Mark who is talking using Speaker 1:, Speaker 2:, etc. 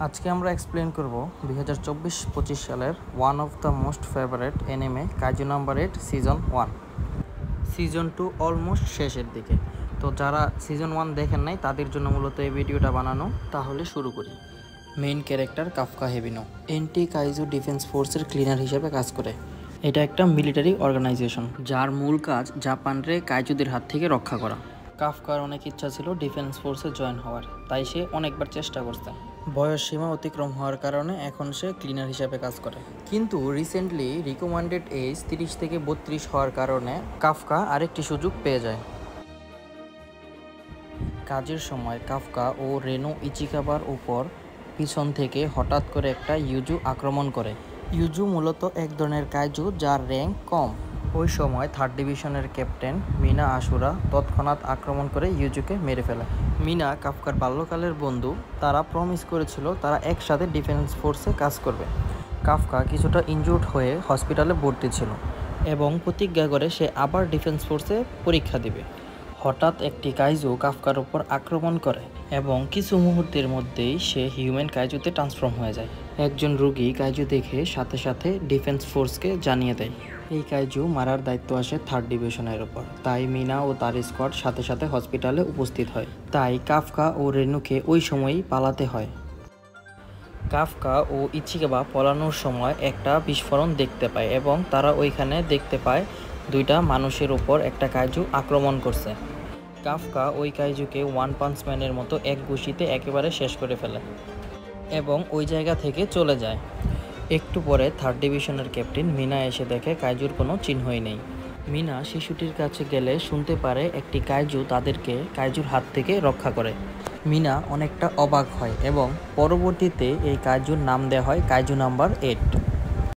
Speaker 1: আজকে আমরা এক্সপ্লেন করব 2024-25 সালের one of the most favourite anime kaiju number 8 season 1। Season 2 almost শেষের দিকে, তো যারা সিজন 1 দেখেন নাই তাদের জন্য মূলত এই ভিডিওটা বানানো। তাহলে শুরু করি। Main character Kafka Hibino anti kaiju defence ফোর্সের ক্লিনার হিসেবে কাজ করে। এটা একটা মিলিটারি অর্গানাইজেশন যার মূল কাজ জাপানরে কাইজুদের হাত থেকে রক্ষা করা। কাফকার অনেক ইচ্ছা ছিল ডিফেন্স ফোর্সে জয়েন হওয়ার, তাই সে অনেকবার চেষ্টা করছে। বয়স সীমা অতিক্রম হওয়ার কারণে এখন সে ক্লিনার হিসেবে কাজ করে, কিন্তু রিসেন্টলি রিকমেন্ডেড এজ 30 থেকে 32 হওয়ার কারণে কাফকা আরেকটি সুযোগ পেয়ে যায়। কাজের সময় কাফকা ও রেনো ইচিকাবার উপর পিছন থেকে হঠাৎ করে একটা ইউজু আক্রমণ করে। ইউজু মূলত এক ধরনের কাইজু যার র্যাঙ্ক কম। ওই সময় 3rd ডিভিশনের ক্যাপ্টেন মিনা আশুরা তৎক্ষণাৎ আক্রমণ করে ইউজুকে মেরে ফেলে। মিনা কাফকার বাল্যকালের বন্ধু, তারা প্রমিস করেছিল তারা একসাথে ডিফেন্স ফোর্সে কাজ করবে। কাফকা কিছুটা ইনজুর্ড হয়ে হসপিটালে ভর্তি ছিল এবং প্রতিজ্ঞা করে সে আবার ডিফেন্স ফোর্সে পরীক্ষা দিবে। হঠাৎ একটি কাইজু কাফকার উপর আক্রমণ করে এবং কিছু মুহূর্তের মধ্যেই সে হিউম্যান কাইজুতে ট্রান্সফর্ম হয়ে যায়। একজন রোগী কাইজু দেখে সাথে সাথে ডিফেন্স ফোর্সকে জানিয়ে দেয়। এই কাইজু মারার দায়িত্ব আসে 3rd ডিভিশনের উপর, তাই মিনা ও তার স্কোয়াড সাথে সাথে হসপিটালে উপস্থিত হয়। তাই কাফকা ও রেনুকে ওই সময়ই পালাতে হয়। কাফকা ও ইচিকাবা পলানোর সময় একটা বিস্ফোরণ দেখতে পায় এবং তারা ওইখানে দেখতে পায় দুইটা মানুষের উপর একটা কাইজু আক্রমণ করছে। কাফকা ওই কাইজুকে ওয়ান পাঞ্চ ম্যানের মতো এক ঘুষিতে একেবারে শেষ করে ফেলে এবং ওই জায়গা থেকে চলে যায়। একটু পরে 3rd ডিভিশনের ক্যাপ্টেন মিনা এসে দেখে কাইজুর কোনো চিহ্নই নেই। মিনা শিশুটির কাছে গেলে শুনতে পারে একটি কাইজু তাদেরকে কাইজুর হাত থেকে রক্ষা করে। মিনা অনেকটা অবাক হয় এবং পরবর্তীতে এই কাইজুর নাম দেওয়া হয় কাইজু নাম্বার 8।